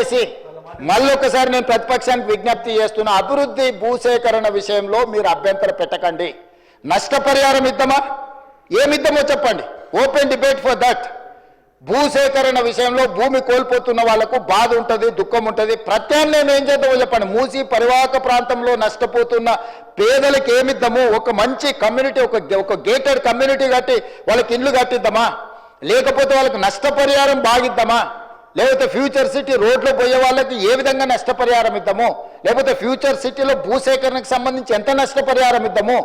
దయచేసి మళ్ళొకసారి నేను ప్రతిపక్షానికి విజ్ఞప్తి చేస్తున్నా, అభివృద్ధి భూసేకరణ విషయంలో మీరు అభ్యంతరం పెట్టకండి. నష్టపరిహారం ఇద్దామా, ఏమిద్దామో చెప్పండి, ఓపెన్ డిబేట్ ఫర్ దట్. భూసేకరణ విషయంలో భూమి కోల్పోతున్న వాళ్లకు బాధ ఉంటుంది, దుఃఖం ఉంటుంది. ప్రత్యామ్నాయం ఏం చేద్దామో చెప్పండి. మూసి పరివాహక ప్రాంతంలో నష్టపోతున్న పేదలకు ఏమిద్దాము, ఒక మంచి కమ్యూనిటీ, ఒక గేటెడ్ కమ్యూనిటీ కట్టి వాళ్ళకి ఇల్లు కట్టిద్దామా, లేకపోతే వాళ్ళకి నష్టపరిహారం బాగిద్దామా, లేకపోతే ఫ్యూచర్ సిటీ రోడ్లో పోయే వాళ్ళకి ఏ విధంగా నష్టపరిహారం ఇద్దాము, లేకపోతే ఫ్యూచర్ సిటీలో భూసేకరణకు సంబంధించి ఎంత నష్టపరిహారం ఇద్దాము,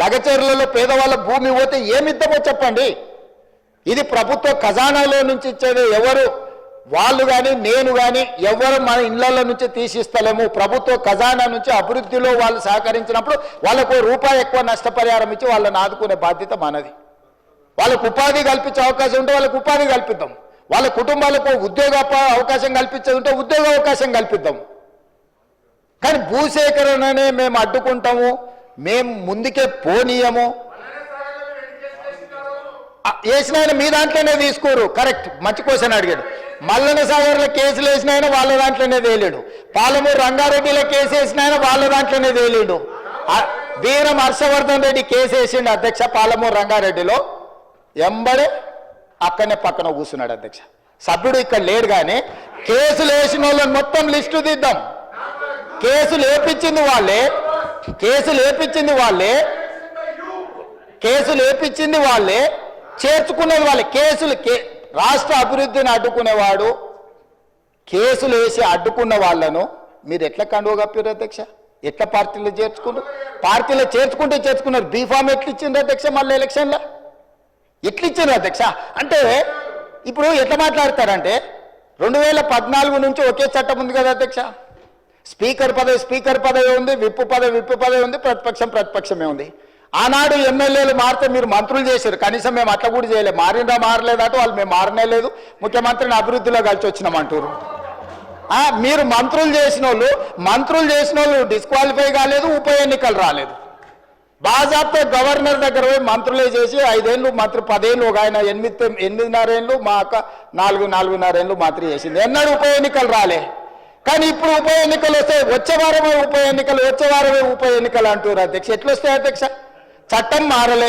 లగచర్లలో పేదవాళ్ళ భూమి పోతే ఏమిద్దామో చెప్పండి. ఇది ప్రభుత్వ ఖజానాలో నుంచి ఇచ్చేది ఎవరు, వాళ్ళు కానీ నేను కానీ ఎవరు మన ఇళ్లలో నుంచి తీసిస్తలేము. ప్రభుత్వ ఖజానా నుంచి అభివృద్ధిలో వాళ్ళు సహకరించినప్పుడు వాళ్ళకు రూపాయి ఎక్కువ నష్టపరిహారం ఇచ్చి వాళ్ళని ఆదుకునే బాధ్యత మనది. వాళ్ళకు ఉపాధి కల్పించే అవకాశం ఉంటే వాళ్ళకు ఉపాధి కల్పిద్దాం, వాళ్ళ కుటుంబాలకు ఉద్యోగ అవకాశం కల్పించేది ఉంటే ఉద్యోగ అవకాశం కల్పిద్దాం. కానీ భూసేకరణనే మేము అడ్డుకుంటాము, మేము ముందుకే పోనీయము. వేసిన ఆయన మీ దాంట్లోనే తీసుకోరు, కరెక్ట్, మంచి క్వశ్చన్ అడిగాడు. మల్లన సాగర్లో కేసులు వేసిన ఆయన వాళ్ళ దాంట్లోనే తేలేడు, పాలమూరు రంగారెడ్డిలో కేసు వేసిన ఆయన వాళ్ళ దాంట్లోనే తేలేడు. వీరం హర్షవర్ధన్ రెడ్డి కేసు వేసిండు అధ్యక్ష పాలమూరు రంగారెడ్డిలో, ఎంబడే అక్కడనే పక్కన కూర్చున్నాడు అధ్యక్ష. సభ్యుడు ఇక్కడ లేడు, కానీ కేసులు వేసిన వాళ్ళని మొత్తం లిస్టు తీద్దాం. కేసులు వేపించింది వాళ్ళే, కేసులు వేపించింది వాళ్ళే, చేర్చుకునేది వాళ్ళే. రాష్ట్ర అభివృద్ధిని అడ్డుకునేవాడు, కేసులు వేసి అడ్డుకున్న వాళ్ళను మీరు ఎట్లా కండువ కప్పారు అధ్యక్ష? ఎట్లా పార్టీలో చేర్చుకున్నారు? పార్టీలో చేర్చుకున్నారు. బీఫామ్ ఎట్లా ఇచ్చిండ్రు అధ్యక్ష? మళ్ళీ ఎలక్షన్లో ఎట్లా ఇచ్చిండ్రు అధ్యక్ష? అంటే ఇప్పుడు ఎట్లా మాట్లాడతారంటే 2014 నుంచి ఒకే చట్టం ఉంది కదా అధ్యక్ష. స్పీకర్ పదవి ఉంది, విప్పు పదవి ఉంది, ప్రతిపక్షమే ఉంది. ఆనాడు ఎమ్మెల్యేలు మారితే మీరు మంత్రులు చేశారు, కనీసం మేము అట్లా కూడా చేయలేదు. మారలేదట వాళ్ళు, మేము మారనే లేదు, ముఖ్యమంత్రిని అభివృద్ధిలో కలిసి వచ్చినామంటారు. మీరు మంత్రులు చేసిన వాళ్ళు డిస్క్వాలిఫై కాలేదు, ఉప ఎన్నికలు రాలేదు. బాజాబ్తో గవర్నర్ దగ్గర పోయి మంత్రులే చేసి 5 ఏళ్ళు మంత్రి, 10 ఏళ్ళు, ఒక ఆయన 8.5 ఏళ్ళు, మా అక్క 4.5 ఏళ్ళు మంత్రి చేసింది. ఎన్నడూ ఉప ఎన్నికలు రాలే. కానీ ఇప్పుడు ఉప ఎన్నికలు వస్తాయి, వచ్చే వారమే ఉప ఎన్నికలు అంటారు అధ్యక్ష. ఎట్లా వస్తాయి అధ్యక్ష? చట్టం మారలే,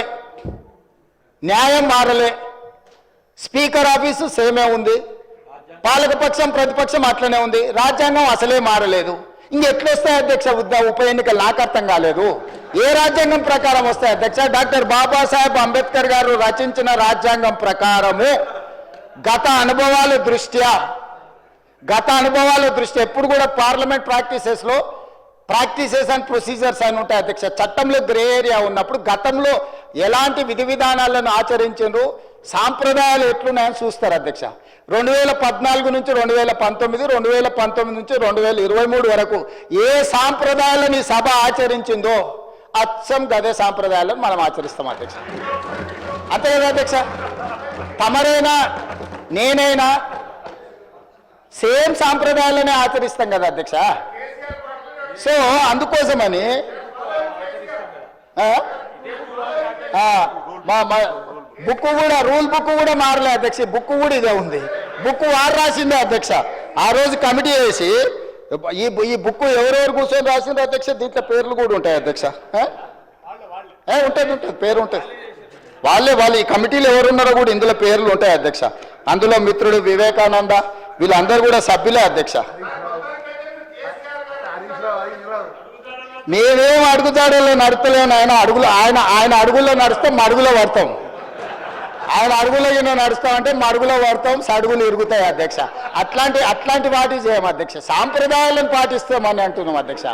న్యాయం మారలే, స్పీకర్ ఆఫీసు సేమే ఉంది, పాలకపక్షం ప్రతిపక్షం అట్లనే ఉంది, రాజ్యాంగం అసలే మారలేదు. ఇంకెట్లొస్తాయి అధ్యక్ష ఉప ఎన్నికలు? నాకు అర్థం కాలేదు. ఏ రాజ్యాంగం ప్రకారం వస్తాయి అధ్యక్ష? డాక్టర్ బాబాసాహెబ్ అంబేద్కర్ గారు రచించిన రాజ్యాంగం ప్రకారము గత అనుభవాల దృష్ట్యా ఎప్పుడు కూడా పార్లమెంట్ ప్రాక్టీసెస్ అండ్ ప్రొసీజర్స్ అని ఉంటాయి అధ్యక్ష. చట్టంలో గ్రే ఏరియా ఉన్నప్పుడు గతంలో ఎలాంటి విధి విధానాలను ఆచరించారు, సాంప్రదాయాలు ఎట్లున్నాయని చూస్తారు అధ్యక్ష. 2014 నుంచి 2019, 2019 నుంచి 2023 వరకు ఏ సాంప్రదాయాలను ఈ సభ ఆచరించిందో అచ్చం గదే సాంప్రదాయాలను మనం ఆచరిస్తాం అధ్యక్ష. అంతే కదా అధ్యక్ష? తమరైనా నేనైనా సేమ్ సాంప్రదాయాలనే ఆచరిస్తాం కదా అధ్యక్ష. సో అందుకోసమని రూల్ బుక్ కూడా మారలే అధ్యక్ష. బుక్ కూడా ఇదే ఉంది. బుక్ వారు రాసిందే అధ్యక్ష. ఆ రోజు కమిటీ వేసి ఈ బుక్ ఎవరెవరు కూర్చొని రాసిండ్రు అధ్యక్ష? దీంట్లో పేర్లు కూడా ఉంటాయి అధ్యక్ష. ఉంటుంది, పేరు ఉంటుంది. వాళ్ళు ఈ కమిటీలు ఎవరున్నారో కూడా ఇందులో పేర్లు ఉంటాయి అధ్యక్ష. అందులో మిత్రుడు వివేకానంద వీళ్ళందరూ కూడా సభ్యులే అధ్యక్ష. మేమేం అడుగుతాడో నడుస్తలేము. ఆయన అడుగుల్లో నడుస్తే మడుగులో పడతాం. ఆయన అడుగులో నడుస్తామంటే మడుగులో పడతాం, సడుగులు ఇరుగుతాయి అధ్యక్ష. అట్లాంటి వాటి చేయం అధ్యక్ష. సాంప్రదాయాలను పాటిస్తామని అంటున్నాం అధ్యక్ష.